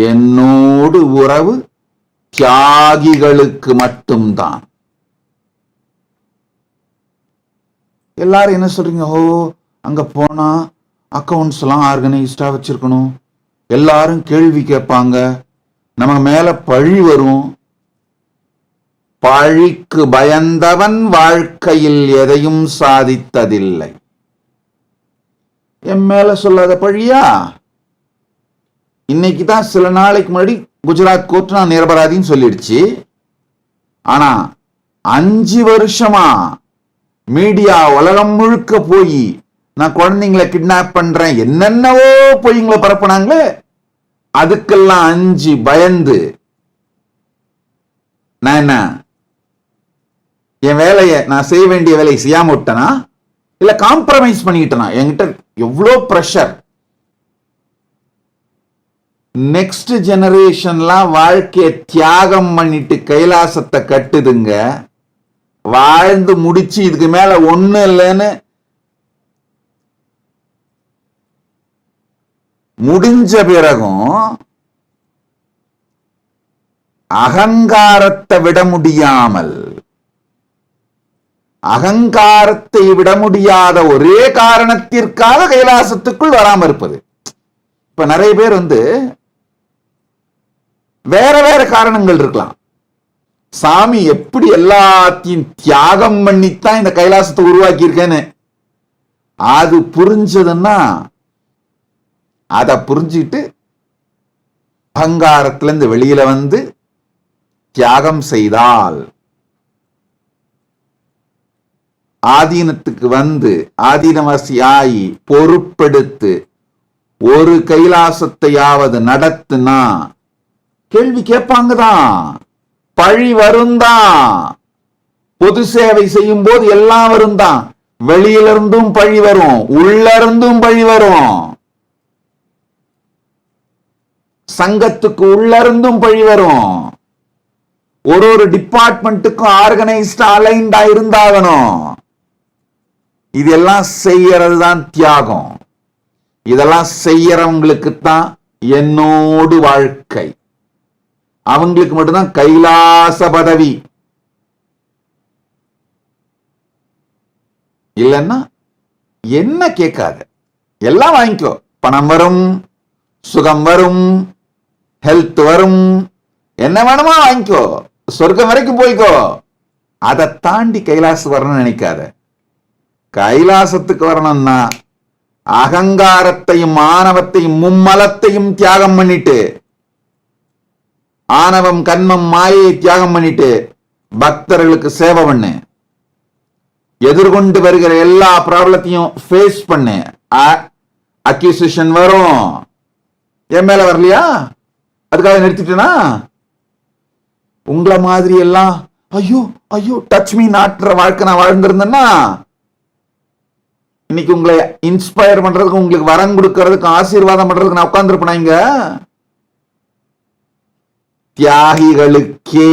என்னோடு உறவு தியாகிகளுக்கு மட்டும்தான். எல்லாரும் என்ன சொல்றீங்க? ஓ, அங்க போனா அக்கவுண்ட்ஸ் எல்லாம் ஆர்கனைஸ்டா வச்சிருக்கணும், எல்லாரும் கேள்வி கேட்பாங்க, நம்ம மேல பழி வரும். பழிக்கு பயந்தவன் வாழ்க்கையில் எதையும் சாதித்ததில்லை. என் மேல சொல்லாத பழியா? இன்னைக்கு தான் சில நாளைக்கு முன்னாடி குஜராத் கோர்ட் நான் நிரபராதின்னு சொல்லிடுச்சு. ஆனா 5 வருஷமா மீடியா உலகம் முழுக்க போய் நான் குழந்தைங்களை கிட்னாப் பண்றேன் என்னென்னவோ பொய்ங்களை பரப்புனாங்களே, அதுக்கெல்லாம் அஞ்சு பயந்து நான் என்ன என் வேலையை, நான் செய்ய வேண்டிய வேலையை செய்யாம விட்டனா இல்ல காம்ப்ரமைஸ் பண்ணிக்கிட்டனா? என்கிட்ட எவ்வளோ பிரஷர். நெக்ஸ்ட் ஜெனரேஷன்லாம் வாழ்க்கையை தியாகம் பண்ணிட்டு கைலாசத்தை கட்டுதுங்க. வாழ்ந்து முடிச்சு இதுக்கு மேல ஒண்ணு இல்லைன்னு முடிஞ்ச பிறகும் அகங்காரத்தை விட முடியாமல், அகங்காரத்தை விட முடியாத ஒரே காரணத்திற்காக கைலாசத்துக்குள் வராம இருப்பது. இப்ப நிறைய பேர் வேற வேற காரணங்கள் இருக்கலாம். சாமி எப்படி எல்லாத்தையும் தியாகம் பண்ணித்தான் இந்த கைலாசத்தை உருவாக்கி இருக்கேன்னு அது புரிஞ்சதுன்னா அதை புரிஞ்சுட்டு அகங்காரத்திலிருந்து வெளியில வந்து தியாகம் செய்தால், ஆதீனத்துக்கு வந்து ஆதீனவாசி ஆகி பொறுப்பெடுத்து ஒரு கைலாசத்தையாவது நடத்துனா கேள்வி கேட்பாங்கதான், பழி வருந்தான். பொது சேவை செய்யும் போது எல்லாம் வருந்தான். வெளியிலிருந்தும் பழி வரும், உள்ள இருந்தும் பழி வரும். சங்கத்துக்கு உள்ள இருந்தும் பழி வரும். ஒரு டிபார்ட்மெண்ட்டுக்கும் ஆர்கனைஸ்டா அலைன்டா இருந்தாகணும். இதெல்லாம் செய்யறது தான் தியாகம். இதெல்லாம் செய்யறவங்களுக்கு தான் என்னோடு வாழ்க்கை. அவங்களுக்கு மட்டும்தான் கைலாச பதவி. இல்லைன்னா என்ன கேட்காத, எல்லாம் வாங்கிக்கோ. பணம் வரும், சுகம் வரும், ஹெல்த் வரும், என்ன வேணுமோ வாங்கிக்கோ, சொர்க்கம் வரைக்கும் போய்க்கோ. அதை தாண்டி கைலாசம் வரணும்னு நினைக்காத. கைலாசத்துக்கு வரணும்னா அகங்காரத்தையும் ஆணவத்தையும் மும்மலத்தையும் தியாகம் பண்ணிட்டு, ஆணவம் கண்மம் மாயை தியாகம் பண்ணிட்டு பக்தர்களுக்கு சேவை பண்ணு. எதிர்கொண்டு வருகிற எல்லா ப்ராப்ளத்தையும் ஃபேஸ் பண்ணு. அக்யூசிஷன் வரும், என் மேல வரலையா அதுக்காக நிறுத்திட்டேனா? உங்களை மாதிரி எல்லாம் ஐயோ ஐயோ டச் மீ நாட்டுற வாழ்க்கை நான் வாழ்ந்திருந்தேன்னா இன்னைக்கு உங்களை இன்ஸ்பயர் பண்றதுக்கு, உங்களுக்கு வரம் கொடுக்கறதுக்கு, ஆசீர்வாதம் பண்றதுக்கு நான் உட்கார்ந்துருப்பேன். இங்க தியாகிகளுக்கே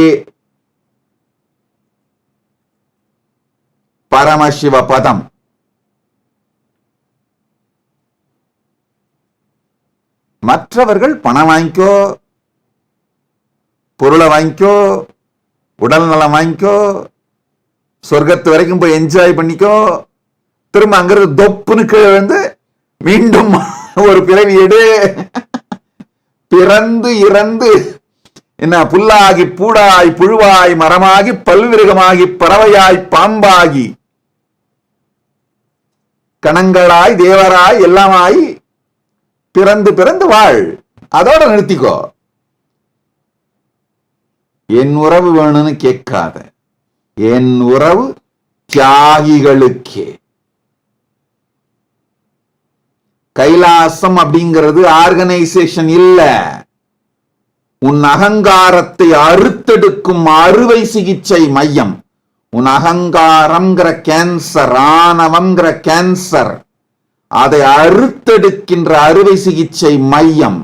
பரமசிவ பதம். மற்றவர்கள் பணம் வாங்கிக்கோ, பொருளை வாங்கிக்கோ, உடல் நலம் வாங்கிக்கோ, சொர்க்கத்து வரைக்கும் போய் என்ஜாய் பண்ணிக்கோ, திரும்ப அங்கிருந்து தொப்புன்னு கீழே வந்து மீண்டும் ஒரு பிறவி எடு, பிறந்து இறந்து என்ன புல்லாகி பூடாய் புழுவாய் மரமாகி பல்விருகமாகி பறவையாய் பாம்பாகி கணங்களாய் தேவராய் எல்லாமாய் பிறந்து பிறந்து வாழ். அதோட நிறுத்திக்கோ. என் உறவு வேணும்னு கேட்காத. என் உறவு தியாகிகளுக்கே. கைலாசம் அப்படிங்கிறது ஆர்கனைசேஷன் இல்ல, உன் அகங்காரத்தை அறுத்தெடுக்கும் அறுவை சிகிச்சை மையம். உன் அகங்காரம்ங்கிற கேன்சர், ஆணவம்ங்கிற கேன்சர், அதை அறுத்தெடுக்கின்ற அறுவை சிகிச்சை மையம்.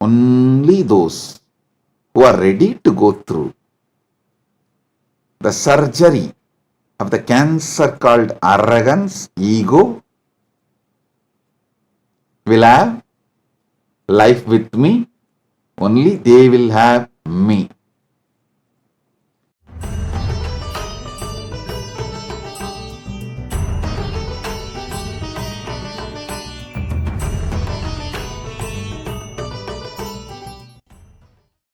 Only those who are ready to go through the surgery of the cancer called arrogance, ego, will have life with me, only they will have me.